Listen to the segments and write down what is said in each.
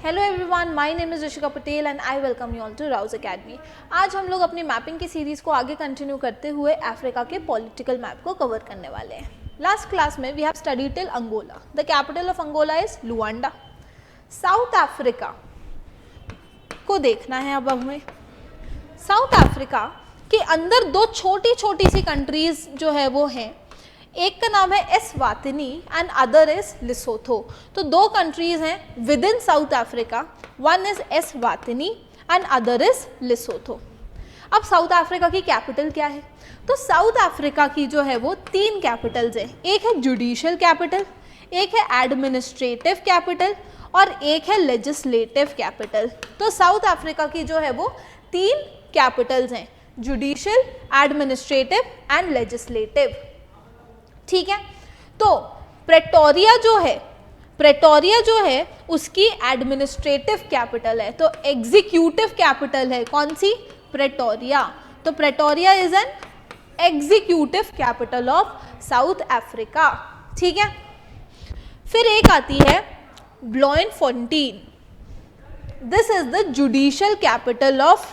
Hello everyone, my name is Rishika Patel and I welcome you all to Rouse Academy. आज हम लोग अपनी mapping की सीरीज़ को आगे कंटिन्यू करते हुए अफ्रीका के पॉलिटिकल मैप को कवर करने वाले हैं। लास्ट क्लास में we have studied till Angola. The capital of Angola is Luanda. South Africa को देखना है अब हमें। साउथ अफ्रीका के अंदर दो छोटी छोटी सी कंट्रीज जो है वो हैं। एक का नाम है एस्वातिनी एंड अदर इज लिसोथो। तो दो कंट्रीज हैं with in South Africa, one is Eswatini and other is लिसोथो। अब साउथ अफ्रीका की कैपिटल क्या है? तो साउथ अफ्रीका की जो है वो तीन कैपिटल्स हैं। एक है जुडिशियल कैपिटल, एक है एडमिनिस्ट्रेटिव कैपिटल और एक है लेजिस्लेटिव कैपिटल। तो साउथ अफ्रीका की जो है वो तीन कैपिटल्स हैं, जुडिशियल, एडमिनिस्ट्रेटिव एंड लेजिस्लेटिव। ठीक है, तो प्रेटोरिया जो है उसकी एडमिनिस्ट्रेटिव कैपिटल है, तो एग्जीक्यूटिव कैपिटल है कौन सी? प्रेटोरिया। तो Pretoria is an executive capital of South Africa. ठीक है, फिर एक आती है Bloemfontein. This is the judicial capital of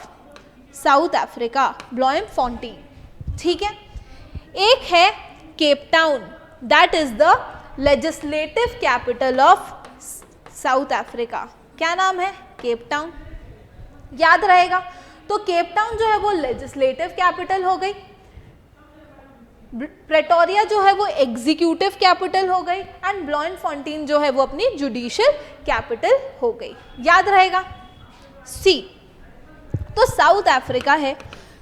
South Africa, Bloemfontein. ठीक है, एक है Cape Town, that is the legislative capital of South Africa. क्या नाम है? Cape Town. याद रहेगा। तो केप टाउन जो है वो लेजिस्लेटिव कैपिटल हो गई, प्रेटोरिया जो है वो एग्जीक्यूटिव कैपिटल हो गई एंड ब्लोएनफोंटेन जो है वो अपनी जुडिशियल कैपिटल हो गई। याद रहेगा। सी, तो साउथ अफ्रीका है।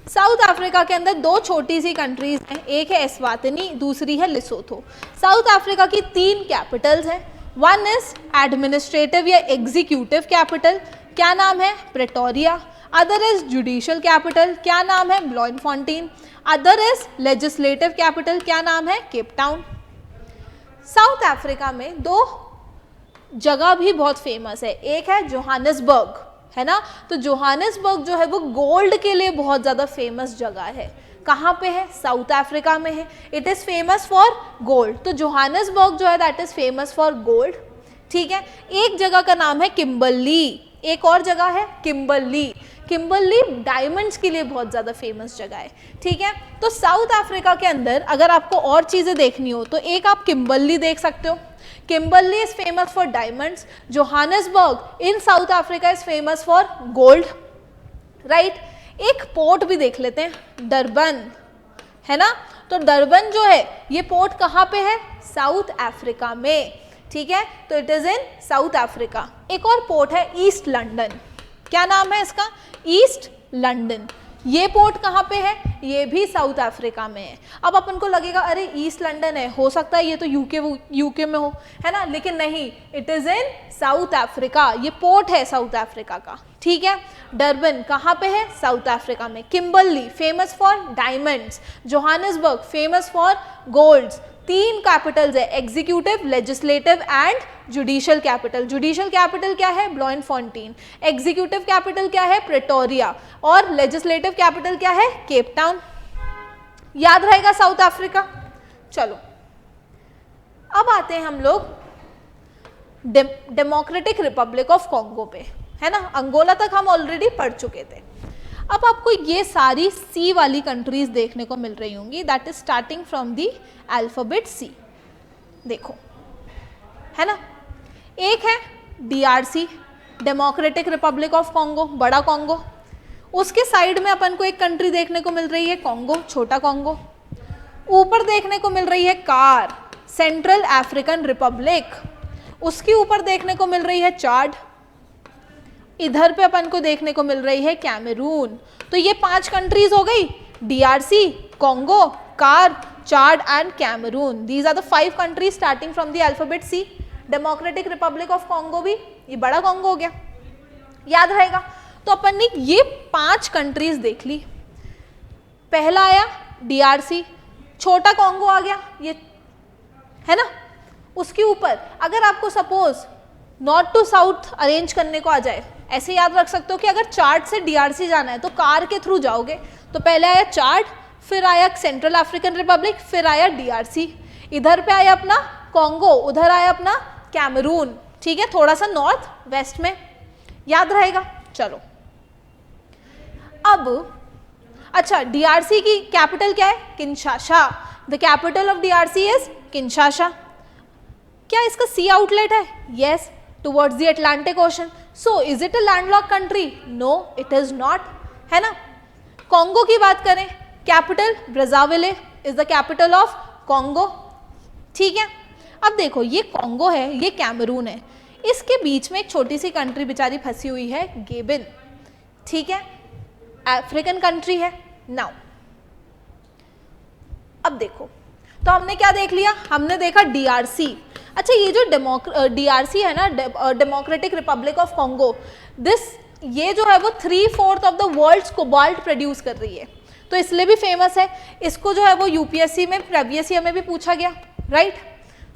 साउथ अफ्रीका के अंदर दो छोटी सी कंट्रीज हैं, एक है एस्वातिनी, दूसरी है लिसोथो। साउथ अफ्रीका की तीन कैपिटल्स हैं, वन इज एडमिनिस्ट्रेटिव या एग्जीक्यूटिव कैपिटल, क्या नाम है? Pretoria. Other is judicial capital, क्या नाम है? ब्लोएनफोंटेन। अदर इज लेजिस्लेटिव कैपिटल, क्या नाम है? Cape town. साउथ अफ्रीका में दो जगह भी बहुत फेमस है, एक है जोहानिसबर्ग, है ना। तो जोहानिसबर्ग जो है वो गोल्ड के लिए बहुत ज़्यादा फेमस जगह है। कहाँ पे है? साउथ अफ्रीका में है। It is famous for gold. तो जोहानिसबर्ग जो है that is famous for gold. ठीक है, एक जगह का नाम है किम्बरली, एक और जगह है किम्बरली। किम्बरली डायमंड्स के लिए बहुत ज़्यादा फेमस जगह है। ठीक है, तो साउथ अफ्रीका के अंदर अगर आपको और चीज़ें देखनी हो तो एक आप किम्बरली देख सकते हो। Kimberley is famous for diamonds. Johannesburg in South Africa is famous for gold, right? एक पोर्ट भी देख लेते हैं, डरबन, है ना। तो डरबन जो है ये पोर्ट कहाँ पे है? साउथ अफ्रीका में। ठीक है, तो it is in South Africa. एक और पोर्ट है ईस्ट लंदन, क्या नाम है इसका? East London. ये पोर्ट कहाँ पे है? ये भी साउथ अफ्रीका में है। अब अपन को लगेगा अरे ईस्ट लंदन है, हो सकता है ये तो यूके में हो, है ना, लेकिन नहीं, it is in South Africa. ये पोर्ट है साउथ अफ्रीका का। ठीक है, डरबन कहाँ पे है? साउथ अफ्रीका में। Kimberley famous for diamonds, Johannesburg famous for golds. तीन कैपिटल्स है, executive, legislative and judicial capital. Judicial capital क्या है? ब्लोएनफोंटेन। एग्जीक्यूटिव कैपिटल क्या है? प्रेटोरिया। और लेजिस्लेटिव कैपिटल क्या है? Cape Town. याद रहेगा साउथ अफ्रीका। चलो अब आते हैं हम लोग डेमोक्रेटिक रिपब्लिक ऑफ कॉन्गो पे, है ना। अंगोला तक हम ऑलरेडी पढ़ चुके थे। अब आपको ये सारी सी वाली कंट्रीज देखने को मिल रही होंगी, that is starting from the alphabet C. देखो, है ना। एक है DRC, democratic Republic of Congo, बड़ा कॉन्गो। उसके साइड में अपन को एक कंट्री देखने को मिल रही है कॉन्गो, छोटा कॉन्गो। ऊपर देखने को मिल रही है कार, सेंट्रल अफ्रीकन रिपब्लिक। उसके ऊपर देखने को मिल रही है चाड। इधर पे अपन को देखने को मिल रही है कैमरून। तो ये पांच कंट्रीज हो गई, DRC, Congo, CAR, Chad and Cameroon. These are the 5 countries starting from the alphabet C. Democratic Republic of Congo भी ये बड़ा कॉन्गो हो गया, याद रहेगा। तो अपन ने ये 5 कंट्रीज देख ली। पहला आया डीआरसी, छोटा कॉन्गो आ गया ये, है ना। उसके ऊपर अगर आपको suppose north to south arrange करने को आ जाए, ऐसे याद रख सकते हो कि अगर चार्ट से डीआरसी जाना है तो कार के थ्रू जाओगे। तो पहले आया चार्ट, फिर आया सेंट्रल अफ्रीकन रिपब्लिक, फिर आया डीआरसी। इधर पे आया अपना कॉन्गो, उधर आया अपना कैमरून। ठीक है, थोड़ा सा नॉर्थ वेस्ट में, याद रहेगा। चलो अब अच्छा, डीआरसी की कैपिटल क्या है? Kinshasa. The capital of DRC is Kinshasa. क्या इसका सी आउटलेट है? Yes, towards the Atlantic Ocean. So is it a landlocked country? No, it is not, है ना। कॉन्गो की बात करें, capital Brazzaville is the capital of Congo. ठीक है, अब देखो ये कॉन्गो है, ये कैमरून है, इसके बीच में एक छोटी सी कंट्री बेचारी फंसी हुई है, गेबिन। ठीक है, अफ्रीकन कंट्री है। नाउ अब देखो, तो हमने क्या देख लिया? हमने देखा डीआरसी। अच्छा, ये जो डीआरसी है ना, डेमोक्रेटिक रिपब्लिक ऑफ कॉन्गो, ये जो है वो 3/4 of the world's cobalt produce कर रही है, तो इसलिए भी फेमस है। इसको जो है वो यूपीएससी में प्रीवियस ईयर में भी पूछा गया, right.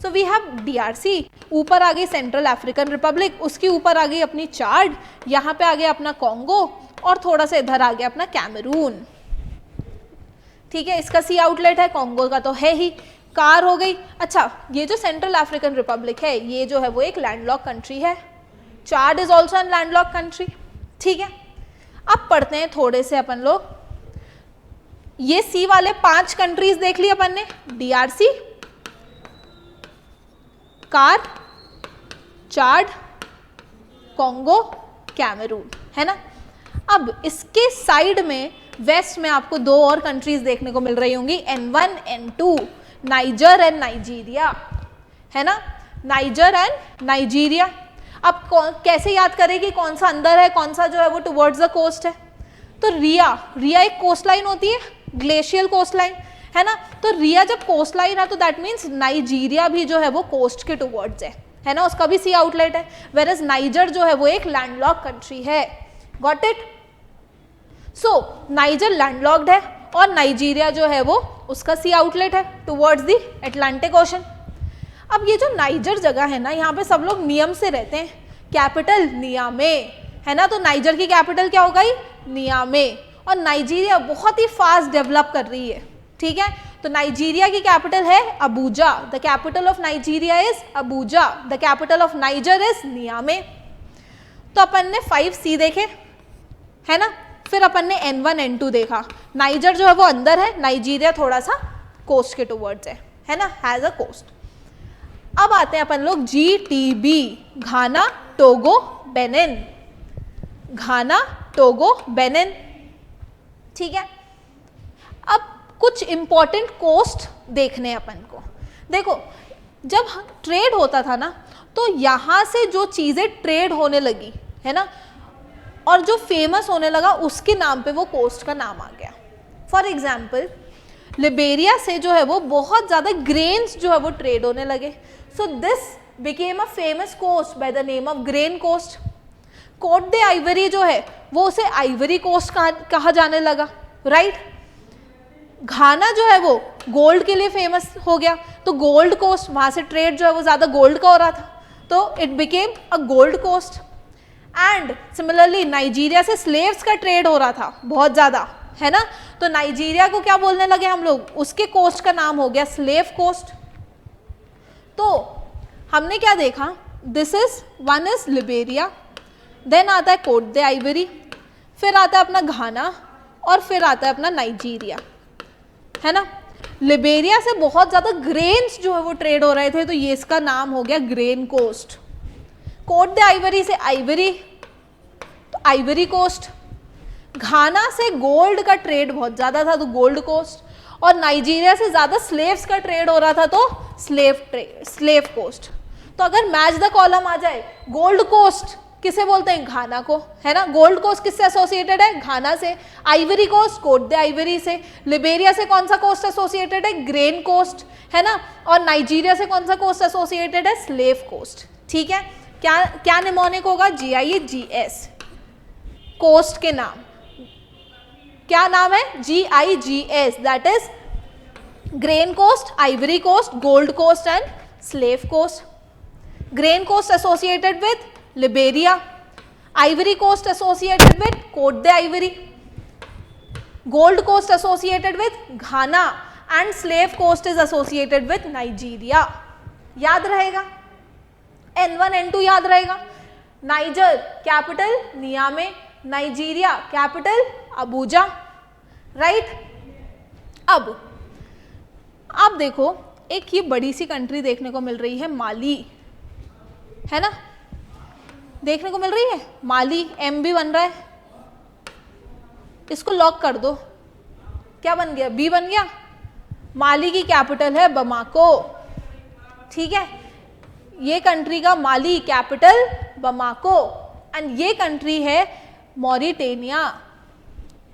So we have DRC, ऊपर आ गई सेंट्रल अफ्रीकन रिपब्लिक, उसके ऊपर आ गई अपनी चाड, यहाँ पे आ गया अपना कॉन्गो, और थोड़ा सा इधर आ गया अपना कैमरून। ठीक है, इसका सी आउटलेट है, कॉन्गो का तो है ही। कार हो गई। अच्छा, ये जो सेंट्रल अफ्रीकन रिपब्लिक है, ये जो है वो एक लैंडलॉक कंट्री है। Chad is also an landlocked country. ठीक है, अब पढ़ते हैं थोड़े से अपन लोग, ये सी वाले 5 कंट्रीज देख ली अपन ने, डीआरसी, कार, चाड, कॉन्गो, कैमरून, है ना। अब इसके साइड में वेस्ट में आपको 2 और कंट्रीज देखने को मिल रही होंगी, N1, N2, niger and Nigeria, है ना, नाइजर एंड नाइजीरिया। अब कैसे याद करें कौन सा अंदर है, कौन सा जो है वो टुवर्ड्स द कोस्ट है? तो रिया एक कोस्ट लाइन होती है, ग्लेशियल कोस्ट लाइन, है ना। तो रिया जब कोस्ट लाइन है तो दैट मीन्स नाइजीरिया भी जो है वो कोस्ट के टुवर्ड्स है ना, उसका भी सी आउटलेट है। वेरएज नाइजर जो है वो एक लैंडलॉक कंट्री है। Got it? So niger landlocked है और नाइजीरिया जो है वो उसका सी आउटलेट है टुवर्ड्स द अटलांटिक ओशन। अब ये जो नाइजर जगह है ना, यहाँ पे सब लोग नियम से रहते हैं, कैपिटल नियामे, है ना। तो नाइजर की कैपिटल क्या हो गई? नियामे। और नाइजीरिया बहुत ही फास्ट डेवलप कर रही है, ठीक है। तो नाइजीरिया की कैपिटल है Abuja, the capital of Nigeria is Abuja, the capital of Niger is Niamey. तो अपन ने 5C देखे, है ना। फिर अपन ने N1, N2 देखा। नाइजर जो है वो अंदर है, नाइजीरिया थोड़ा सा कोस्ट के टुवर्ड्स है ना, हैज अ कोस्ट। अब आते हैं अपन लोग GTB, घाना, टोगो, बेनिन, घाना, टोगो, बेनिन। ठीक है, अब कुछ इंपॉर्टेंट कोस्ट देखने अपन को। देखो, जब ट्रेड होता था ना, तो यहाँ से जो चीज़ें ट्रेड होने लगी, है ना, और जो फेमस होने लगा उसके नाम पे वो कोस्ट का नाम आ गया। फॉर एग्जाम्पल, लिबेरिया से जो है वो बहुत ज़्यादा ग्रेन्स जो है वो ट्रेड होने लगे। So this became a famous coast by the name of grain coast. Côte d'Ivoire जो है वो उसे आइवरी कोस्ट कहा जाने लगा, राइट। घाना जो है वो गोल्ड के लिए फेमस हो गया, तो गोल्ड कोस्ट, वहाँ से ट्रेड जो है वो ज़्यादा गोल्ड का हो रहा था, तो it became a gold coast. And similarly Nigeria से स्लेव्स का ट्रेड हो रहा था बहुत ज़्यादा, है ना। तो नाइजीरिया को क्या बोलने लगे हम लोग? उसके कोस्ट का नाम हो गया स्लेव कोस्ट। तो हमने क्या देखा? This is one is Liberia, देन आता है कोट दे आइवरी, फिर आता है अपना घाना, और फिर आता है अपना नाइजीरिया, है ना। लिबेरिया से बहुत ज़्यादा ग्रेन्स जो है वो ट्रेड हो रहे थे, तो ये इसका नाम हो गया grain coast. Côte d'Ivoire से आइवरी, तो आइवरी कोस्ट। घाना से गोल्ड का ट्रेड बहुत ज़्यादा था, तो गोल्ड कोस्ट। और नाइजीरिया से ज़्यादा स्लेव्स का ट्रेड हो रहा था, तो स्लेव कोस्ट। तो अगर मैच द कॉलम आ जाए, गोल्ड कोस्ट किसे बोलते हैं? घाना को, है ना। गोल्ड कोस्ट किससे एसोसिएटेड है? घाना से। Ivory coast Côte d'Ivoire से। लिबेरिया से कौन सा कोस्ट एसोसिएटेड है? ग्रेन कोस्ट, है ना। और नाइजीरिया से कौन सा कोस्ट एसोसिएटेड है? Slave coast. ठीक है, क्या निमोनिक होगा? GIGS, कोस्ट के नाम क्या नाम है? GIGS, that is Grain coast, Ivory coast, gold coast and slave coast. Grain Coast associated with Liberia, Ivory Coast associated with Cote d'Ivoire, gold Coast associated with Ghana, and slave Coast is associated with Nigeria. याद रहेगा? N1, N2 याद रहेगा। Niger capital Niamey, Nigeria capital Abuja, right. अब आप देखो एक ये बड़ी सी कंट्री देखने को मिल रही है माली, है ना, देखने को मिल रही है माली, एम भी बन रहा है, इसको लॉक कर दो, क्या बन गया, बी बन गया। माली की कैपिटल है बमाको, ठीक है, ये कंट्री का माली कैपिटल बमाको, एंड ये कंट्री है मॉरिटेनिया,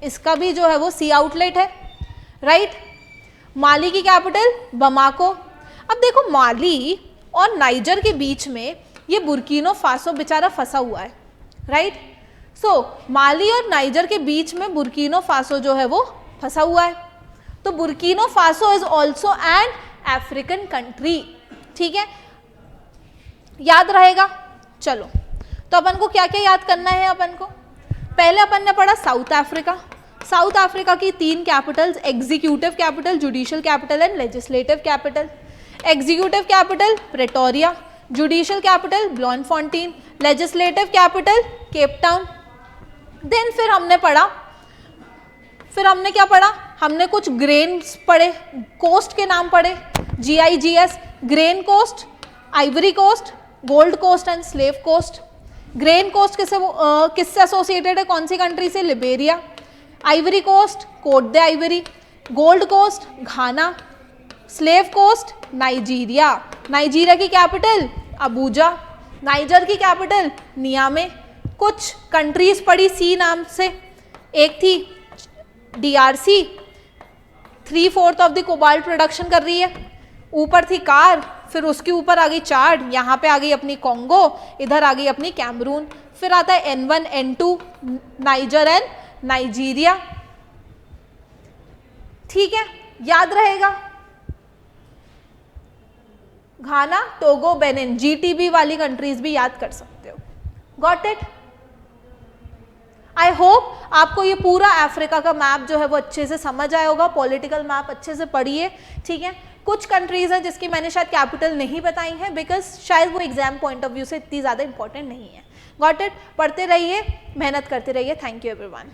इसका भी जो है वो सी आउटलेट है, राइट। माली की कैपिटल बमाको। अब देखो माली और नाइजर के बीच में ये बुर्किनो फासो बेचारा फंसा हुआ है, राइट। सो माली और नाइजर के बीच में बुर्किनो फासो जो है वो फंसा हुआ है, तो Burkina Faso is also an African country, ठीक है, याद रहेगा। चलो तो अपन को क्या क्या याद करना है, अपन को पहले अपन ने पढ़ा साउथ अफ्रीका। साउथ अफ्रीका की 3 capitals, executive capital, judicial capital and legislative capital. Executive capital Pretoria, judicial capital Bloemfontein, legislative capital Cape Town. Then फिर हमने क्या पढ़ा, हमने कुछ ग्रेन्स पढ़े, कोस्ट के नाम पढ़े, GIGS, grain coast, Ivory coast, gold coast and slave coast. Grain coast किससे एसोसिएटेड है, कौन सी कंट्री से, Liberia. Ivory coast Côte d'Ivoire, gold coast Ghana, slave coast Nigeria. Nigeria की कैपिटल अबूजा, नाइजर की कैपिटल नियामे। कुछ countries पड़ी सी नाम से, एक थी DRC, 3/4 of the cobalt production कर रही है, ऊपर थी कार, फिर उसके ऊपर आ गई चाड, यहाँ पे आ गई अपनी कॉन्गो, इधर आ गई अपनी कैमरून, फिर आता है N1 N2 niger and Nigeria, ठीक है, याद रहेगा। घाना, टोगो, बेनिन, GTB वाली कंट्रीज भी याद कर सकते हो। Got it. आई होप आपको ये पूरा अफ्रीका का मैप जो है वो अच्छे से समझ आया होगा, पॉलिटिकल मैप अच्छे से पढ़िए, ठीक है। कुछ कंट्रीज हैं जिसकी मैंने शायद कैपिटल नहीं बताई है, बिकॉज शायद वो एग्जाम पॉइंट ऑफ व्यू से इतनी ज़्यादा इंपॉर्टेंट नहीं है। Got it. पढ़ते रहिए, मेहनत करते रहिए। Thank you everyone.